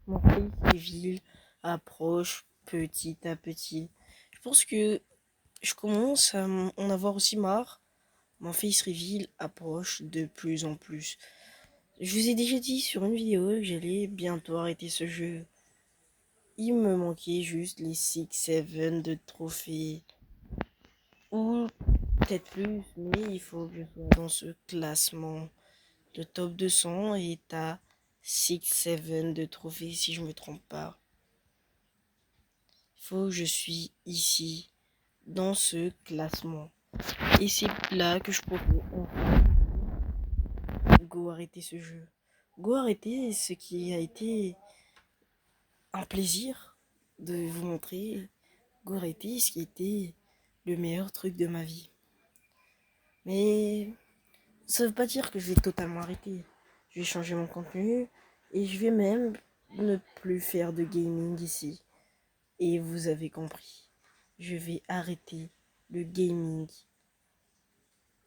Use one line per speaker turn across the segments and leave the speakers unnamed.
Mon pays civil approche petit à petit. Je pense que je commence à en avoir aussi marre. Mon face reveal approche de plus en plus. Je vous ai déjà dit sur une vidéo que j'allais bientôt arrêter ce jeu. Il me manquait juste les 6-7 de trophées. Ou peut-être plus, mais il faut que je sois dans ce classement. Le top 200 est à 6-7 de trophées si je me trompe pas. Il faut que je suis ici, dans ce classement. Et c'est là que je propose enfin Go arrêter ce jeu. Go arrêter ce qui a été un plaisir de vous montrer. Go arrêter ce qui était le meilleur truc de ma vie. Mais ça veut pas dire que je vais totalement arrêter. Je vais changer mon contenu et je vais même ne plus faire de gaming ici. Et vous avez compris. Je vais arrêter le gaming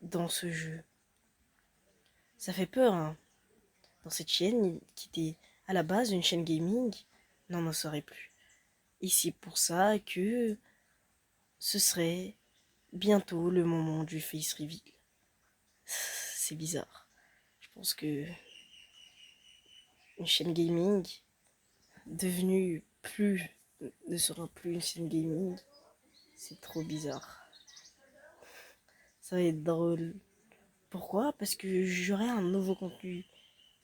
dans ce jeu. Ça fait peur, hein. Dans cette chaîne qui était à la base une chaîne gaming, n'en serait plus. Et c'est pour ça que ce serait bientôt le moment du face reveal. C'est bizarre. Je pense que une chaîne gaming devenue plus ne sera plus une chaîne gaming. C'est trop bizarre. Ça va être drôle. Pourquoi? Parce que j'aurai un nouveau contenu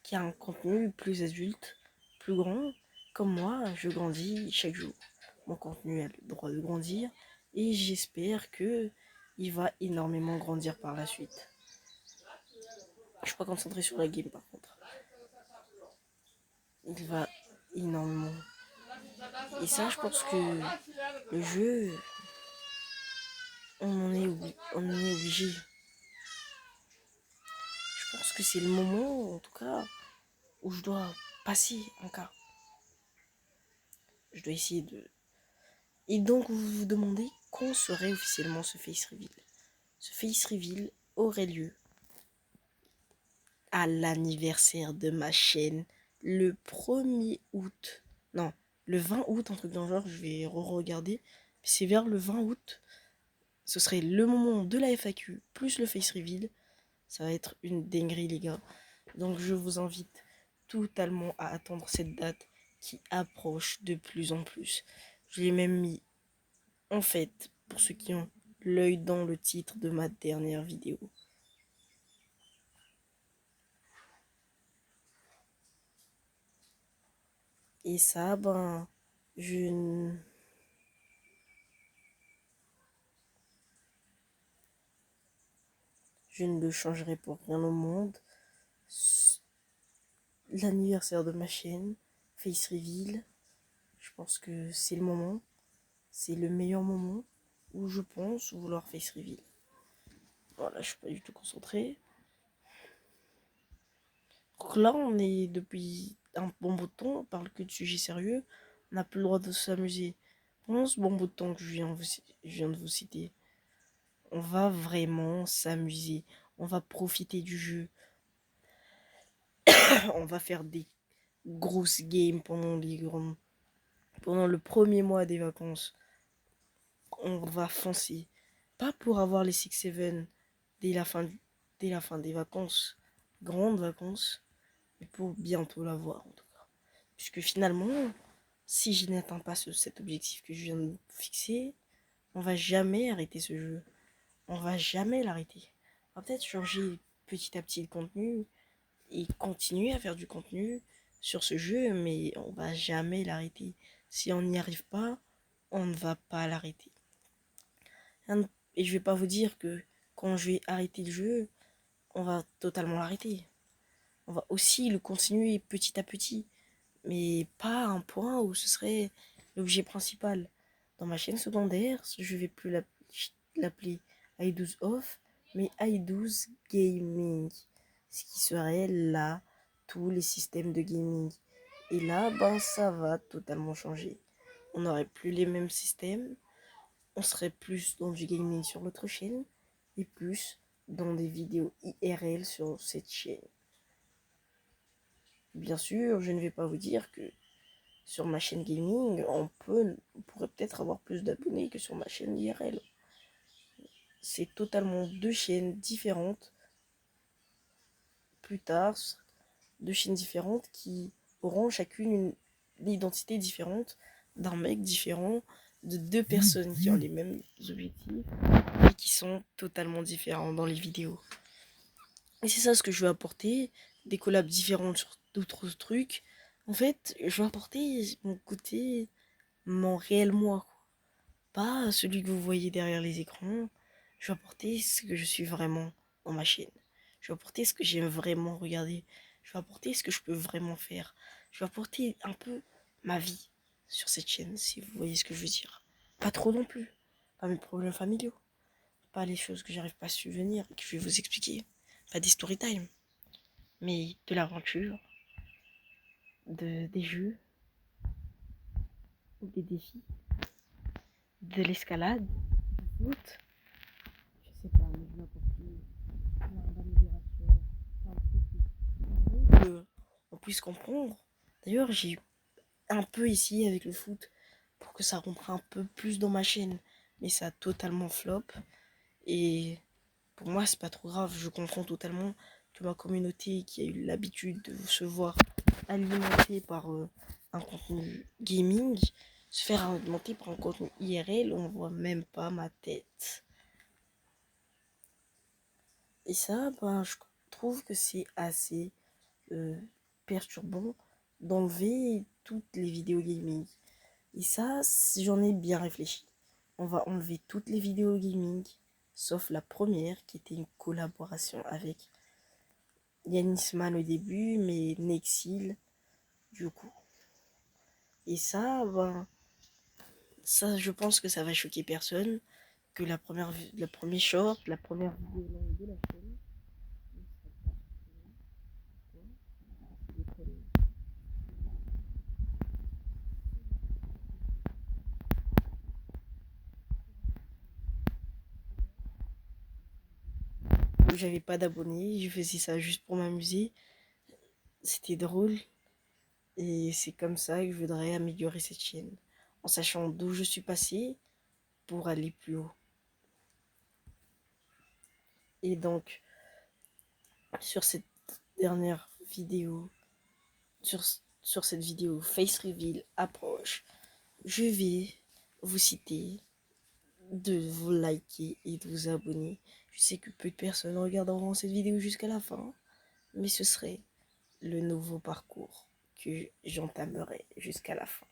qui a un contenu plus adulte, plus grand. Comme moi, je grandis chaque jour. Mon contenu a le droit de grandir et j'espère que il va énormément grandir par la suite. Je suis pas concentré sur la game par contre. Il va énormément. Et ça, je pense que le jeu, on en est obligé. Je pense que c'est le moment, en tout cas, où je dois passer un cas. Je dois essayer de. Et donc, vous vous demandez quand serait officiellement ce face reveal. Ce face reveal aurait lieu à l'anniversaire de ma chaîne le 1er août. Non, le 20 août, un truc dans le genre, je vais re-regarder. C'est vers le 20 août. Ce serait le moment de la FAQ plus le face reveal. Ça va être une dinguerie, les gars. Donc, je vous invite totalement à attendre cette date qui approche de plus en plus. Je l'ai même mis, en fait, pour ceux qui ont l'œil dans le titre de ma dernière vidéo. Et ça, ben, je ne... Je ne le changerai pour rien au monde. L'anniversaire de ma chaîne, Face Reveal, je pense que c'est le moment. C'est le meilleur moment où je pense vouloir Face Reveal. Voilà, je suis pas du tout concentré. Donc là, on est depuis un bon bout de temps, on parle que de sujets sérieux. On n'a plus le droit de s'amuser. Pendant ce bon bout de temps que je viens de vous citer, on va vraiment s'amuser. On va profiter du jeu. On va faire des grosses games pendant le premier mois des vacances. On va foncer. Pas pour avoir les 6-7 dès dès la fin des vacances, grandes vacances, mais pour bientôt l'avoir en tout cas. Puisque finalement, si je n'atteins pas cet objectif que je viens de fixer, on va jamais arrêter ce jeu. On va jamais l'arrêter. On va peut-être changer petit à petit le contenu et continuer à faire du contenu sur ce jeu, mais on va jamais l'arrêter. Si on n'y arrive pas, on ne va pas l'arrêter. Et je vais pas vous dire que quand je vais arrêter le jeu, on va totalement l'arrêter. On va aussi le continuer petit à petit, mais pas à un point où ce serait l'objet principal. Dans ma chaîne secondaire, je vais plus l'appeler i12 off, mais i12 gaming, ce qui serait là tous les systèmes de gaming. Et là, ben ça va totalement changer. On n'aurait plus les mêmes systèmes, on serait plus dans du gaming sur l'autre chaîne et plus dans des vidéos IRL sur cette chaîne. Bien sûr, je ne vais pas vous dire que sur ma chaîne gaming, on pourrait peut-être avoir plus d'abonnés que sur ma chaîne IRL. C'est totalement deux chaînes différentes. Plus tard, deux chaînes différentes qui auront chacune une identité différente d'un mec différent, de deux personnes qui ont les mêmes objectifs et qui sont totalement différents dans les vidéos. Et c'est ça ce que je veux apporter, des collabs différentes sur d'autres trucs. En fait, je veux apporter mon côté, mon réel moi, quoi. Pas celui que vous voyez derrière les écrans. Je veux apporter ce que je suis vraiment dans ma chaîne. Je veux apporter ce que j'aime vraiment regarder. Je veux apporter ce que je peux vraiment faire. Je veux apporter un peu ma vie sur cette chaîne, si vous voyez ce que je veux dire. Pas trop non plus. Pas mes problèmes familiaux. Pas les choses que j'arrive pas à subvenir et que je vais vous expliquer. Pas des story time. Mais de l'aventure, des jeux, des défis, de l'escalade, du foot. Je sais pas, mais je vais apporter plein d'améliorations, plein de trucs qu'on puisse comprendre. D'ailleurs, j'ai un peu essayé avec le foot pour que ça rentre un peu plus dans ma chaîne, mais ça a totalement flop. Et pour moi, c'est pas trop grave, je comprends totalement que ma communauté qui a eu l'habitude de se voir alimentée par un contenu gaming, se faire alimenter par un contenu IRL, on voit même pas ma tête. Et ça, ben, je trouve que c'est assez euh, perturbant d'enlever toutes les vidéos gaming. Et ça, j'en ai bien réfléchi. On va enlever toutes les vidéos gaming, sauf la première qui était une collaboration avec Yanisman au début, mais Nexil du coup. Et ça, ben, ça, je pense que ça va choquer personne. Que la première short, la première vidéo longue de la chaîne. J'avais pas d'abonnés, je faisais ça juste pour m'amuser. C'était drôle. Et c'est comme ça que je voudrais améliorer cette chaîne. En sachant d'où je suis passé pour aller plus haut. Et donc, sur cette dernière vidéo, sur cette vidéo Face Reveal approche, je vais vous citer de vous liker et de vous abonner. Je sais que peu de personnes regarderont cette vidéo jusqu'à la fin, mais ce serait le nouveau parcours que j'entamerai jusqu'à la fin.